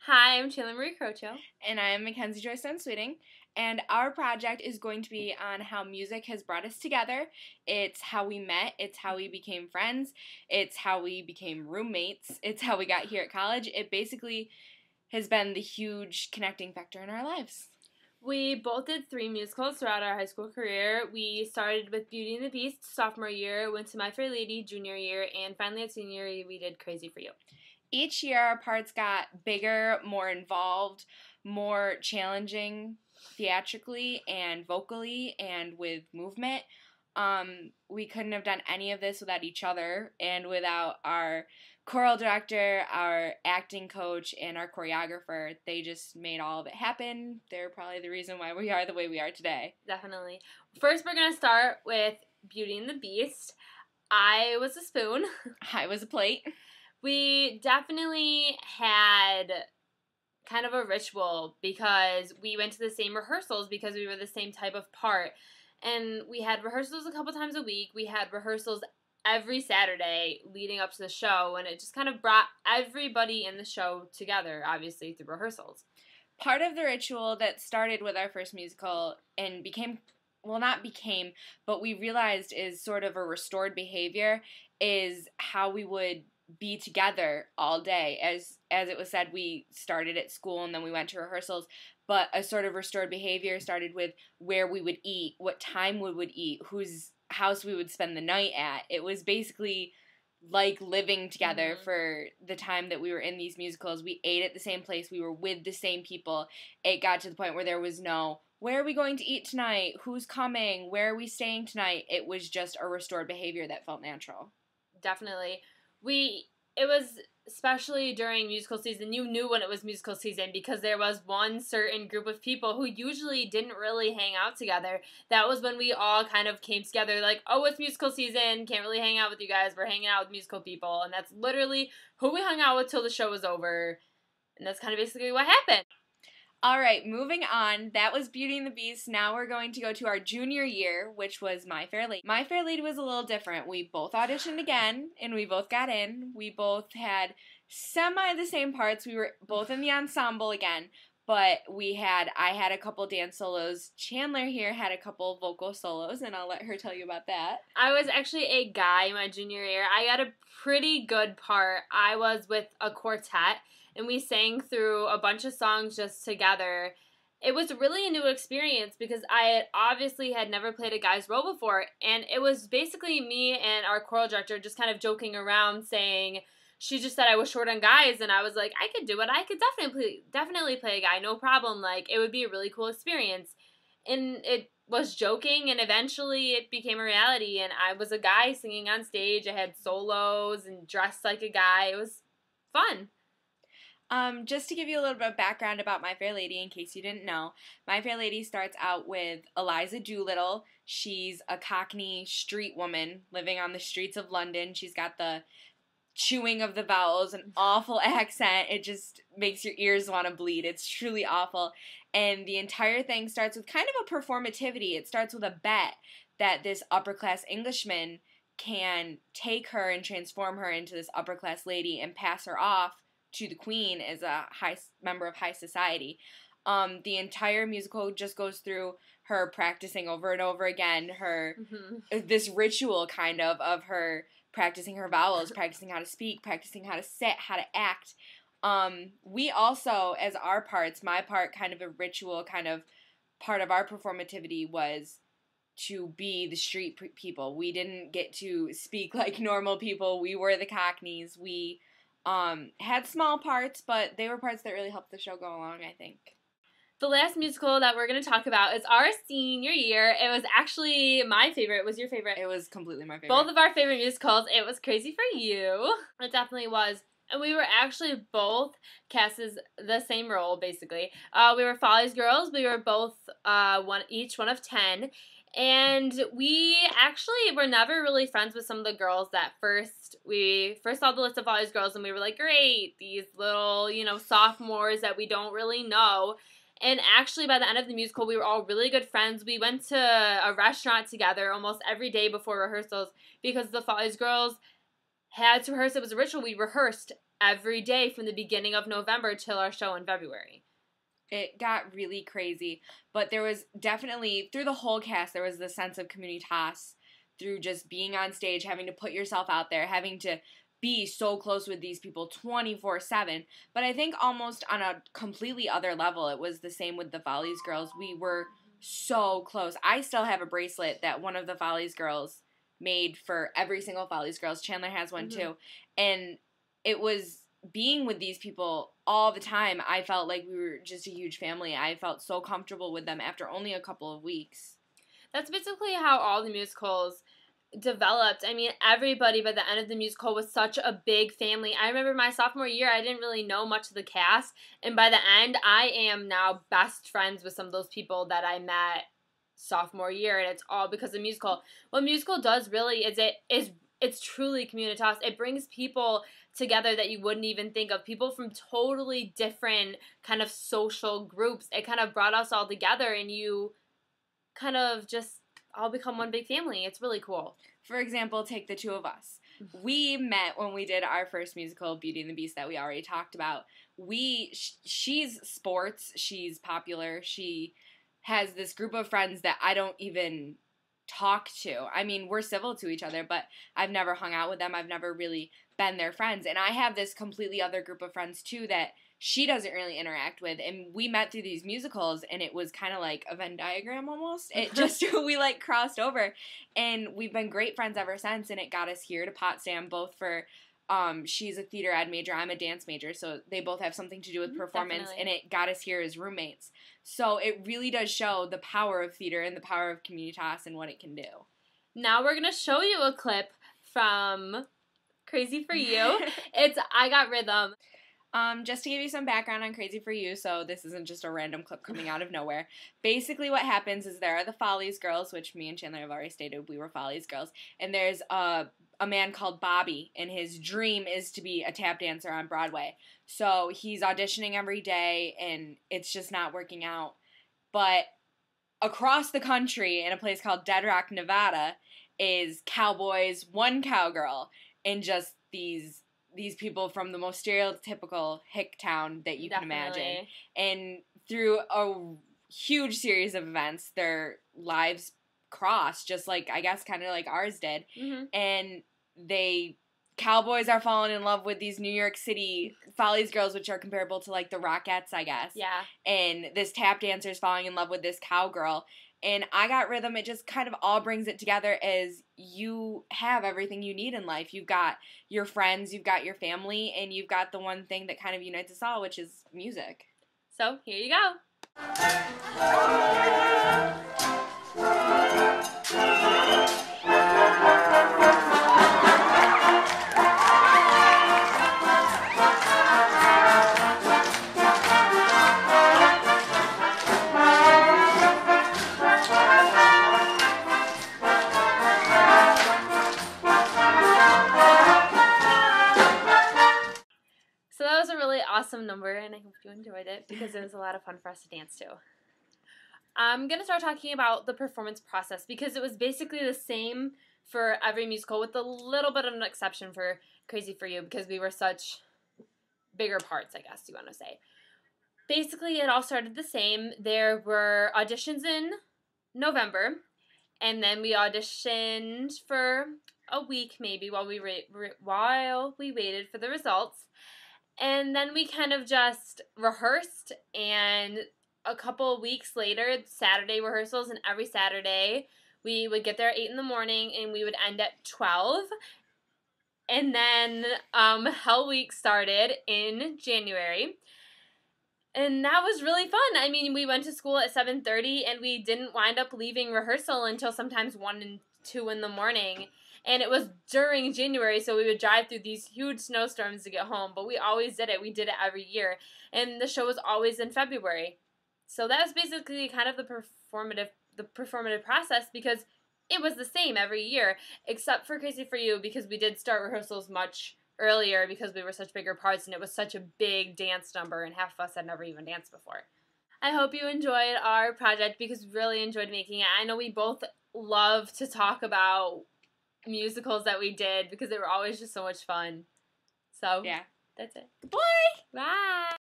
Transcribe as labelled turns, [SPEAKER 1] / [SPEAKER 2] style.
[SPEAKER 1] Hi, I'm Chandler Marie Crocho.
[SPEAKER 2] And I'm Mackenzie Joy Stone Sweeting. And our project is going to be on how music has brought us together. It's how we met, it's how we became friends, it's how we became roommates, it's how we got here at college. It basically has been the huge connecting factor in our lives.
[SPEAKER 1] We both did 3 musicals throughout our high school career. We started with Beauty and the Beast sophomore year, went to My Fair Lady junior year, and finally at senior year we did Crazy for You.
[SPEAKER 2] Each year our parts got bigger, more involved, more challenging theatrically and vocally and with movement. We couldn't have done any of this without each other and without our choral director, our acting coach, and our choreographer. They just made all of it happen. They're probably the reason why we are the way we are today.
[SPEAKER 1] Definitely. First, we're going to start with Beauty and the Beast. I was a spoon.
[SPEAKER 2] I was a plate.
[SPEAKER 1] We definitely had kind of a ritual because we went to the same rehearsals because we were the same type of part. And we had rehearsals a couple times a week. We had rehearsals every Saturday leading up to the show, and it just kind of brought everybody in the show together, obviously, through rehearsals.
[SPEAKER 2] Part of the ritual that started with our first musical and became, well, not became, but we realized is sort of a restored behavior is how we would be together all day. As it was said, we started at school and then we went to rehearsals, but a sort of restored behavior started with where we would eat, what time we would eat, whose house we would spend the night at. It was basically like living together for the time that we were in these musicals. We ate at the same place. We were with the same people. It got to the point where there was no, where are we going to eat tonight? Who's coming? Where are we staying tonight? It was just a restored behavior that felt natural.
[SPEAKER 1] Definitely. It was, especially during musical season, you knew when it was musical season because there was one certain group of people who usually didn't really hang out together. That was when we all kind of came together like, oh, it's musical season, can't really hang out with you guys, we're hanging out with musical people. And that's literally who we hung out with till the show was over. And that's kind of basically what happened.
[SPEAKER 2] All right, moving on. That was Beauty and the Beast. Now we're going to go to our junior year, which was My Fair Lady. My Fair Lady was a little different. We both auditioned again, and we both got in. We both had semi the same parts. We were both in the ensemble again, but I had a couple dance solos. Chandler here had a couple vocal solos, and I'll let her tell you about that.
[SPEAKER 1] I was actually a guy my junior year. I got a pretty good part. I was with a quartet, and we sang through a bunch of songs just together. It was really a new experience because I obviously had never played a guy's role before, and it was basically me and our choral director just kind of joking around saying, she just said I was short on guys, and I was like, I could do it. I could definitely play a guy, no problem. Like, it would be a really cool experience. And it was joking, and eventually it became a reality, and I was a guy singing on stage. I had solos and dressed like a guy. It was fun.
[SPEAKER 2] Just to give you a little bit of background about My Fair Lady, in case you didn't know, My Fair Lady starts out with Eliza Doolittle. She's a Cockney street woman living on the streets of London. She's got the chewing of the vowels, an awful accent. It just makes your ears want to bleed. It's truly awful. And the entire thing starts with kind of a performativity. It starts with a bet that this upper class Englishman can take her and transform her into this upper class lady and pass her off to the queen as a high member of high society. The entire musical just goes through her practicing over and over again, her this ritual kind of her practicing her vowels, practicing how to speak, practicing how to sit, how to act. We also, as our parts, my part, kind of a ritual, kind of part of our performativity was to be the street people. We didn't get to speak like normal people. We were the Cockneys. We had small parts, but they were parts that really helped the show go along, I think.
[SPEAKER 1] The last musical that we're going to talk about is our senior year. It was actually my favorite. It was your favorite.
[SPEAKER 2] It was completely my favorite.
[SPEAKER 1] Both of our favorite musicals. It was Crazy for You. It definitely was. And we were actually both cast as the same role, basically. We were Follies Girls. We were both each one of 10. And we actually were never really friends with some of the girls that we first saw the list of Follies Girls, and we were like, great, these little, sophomores that we don't really know. And actually, by the end of the musical, we were all really good friends. We went to a restaurant together almost every day before rehearsals because the Follies Girls had to rehearse. It was a ritual. We rehearsed every day from the beginning of November till our show in February.
[SPEAKER 2] It got really crazy, but there was definitely, through the whole cast, there was this sense of communitas through just being on stage, having to put yourself out there, having to be so close with these people 24/7. But I think almost on a completely other level, it was the same with the Follies girls. We were so close. I still have a bracelet that one of the Follies girls made for every single Follies girls. Chandler has one too. And it was being with these people all the time. I felt like we were just a huge family. I felt so comfortable with them after only a couple of weeks.
[SPEAKER 1] That's basically how all the musicals developed. I mean, everybody by the end of the musical was such a big family. I remember my sophomore year, I didn't really know much of the cast, and by the end, I am now best friends with some of those people that I met sophomore year, and it's all because of musical. What musical does really is it's truly communitas. It brings people together that you wouldn't even think of, people from totally different kind of social groups. It kind of brought us all together, and you kind of just all become one big family. It's really cool.
[SPEAKER 2] For example, take the two of us. We met when we did our first musical, Beauty and the Beast, that we already talked about. She's sports, she's popular, she has this group of friends that I don't even talk to. I mean, we're civil to each other, but I've never hung out with them. I've never really been their friends. And I have this completely other group of friends, too, that she doesn't really interact with. And we met through these musicals, and it was kind of like a Venn diagram almost. It just, we, like, crossed over. And we've been great friends ever since, and it got us here to Potsdam, both for... she's a theater ed major, I'm a dance major, so they both have something to do with performance, and it got us here as roommates. So it really does show the power of theater and the power of Communitas and what it can do.
[SPEAKER 1] Now we're going to show you a clip from Crazy for You. It's I Got Rhythm.
[SPEAKER 2] Just to give you some background on Crazy for You, so this isn't just a random clip coming out of nowhere. Basically what happens is there are the Follies girls, which me and Chandler have already stated we were Follies girls, and there's a man called Bobby, and his dream is to be a tap dancer on Broadway. So he's auditioning every day, and it's just not working out. But across the country, in a place called Dead Rock, Nevada, is cowboys, one cowgirl, and just these people from the most stereotypical hick town that you can imagine. And through a huge series of events, their lives cross, just like, I guess, kind of like ours did. And cowboys are falling in love with these New York City Follies girls, which are comparable to, like, the Rockettes, I guess.
[SPEAKER 1] Yeah.
[SPEAKER 2] And this tap dancer is falling in love with this cowgirl. And I Got Rhythm, it just kind of all brings it together as you have everything you need in life. You've got your friends, you've got your family, and you've got the one thing that kind of unites us all, which is music.
[SPEAKER 1] So, here you go. So that was a really awesome number, and I hope you enjoyed it because it was a lot of fun for us to dance to. I'm going to start talking about the performance process because it was basically the same for every musical with a little bit of an exception for Crazy for You because we were such bigger parts, I guess you want to say. Basically, it all started the same. There were auditions in November, and then we auditioned for a week maybe while we waited for the results. And then we kind of just rehearsed, and a couple of weeks later, Saturday rehearsals, and every Saturday we would get there at 8 in the morning, and we would end at 12. And then Hell Week started in January, and that was really fun. I mean, we went to school at 7:30, and we didn't wind up leaving rehearsal until sometimes 1 and 2 in the morning. And it was during January, so we would drive through these huge snowstorms to get home. But we always did it. We did it every year. And the show was always in February. So that was basically kind of the performative process because it was the same every year, except for Crazy for You because we did start rehearsals much earlier because we were such bigger parts and it was such a big dance number and half of us had never even danced before. I hope you enjoyed our project because we really enjoyed making it. I know we both love to talk about musicals that we did because they were always just so much fun. So
[SPEAKER 2] yeah,
[SPEAKER 1] That's it.
[SPEAKER 2] Bye!
[SPEAKER 1] Bye!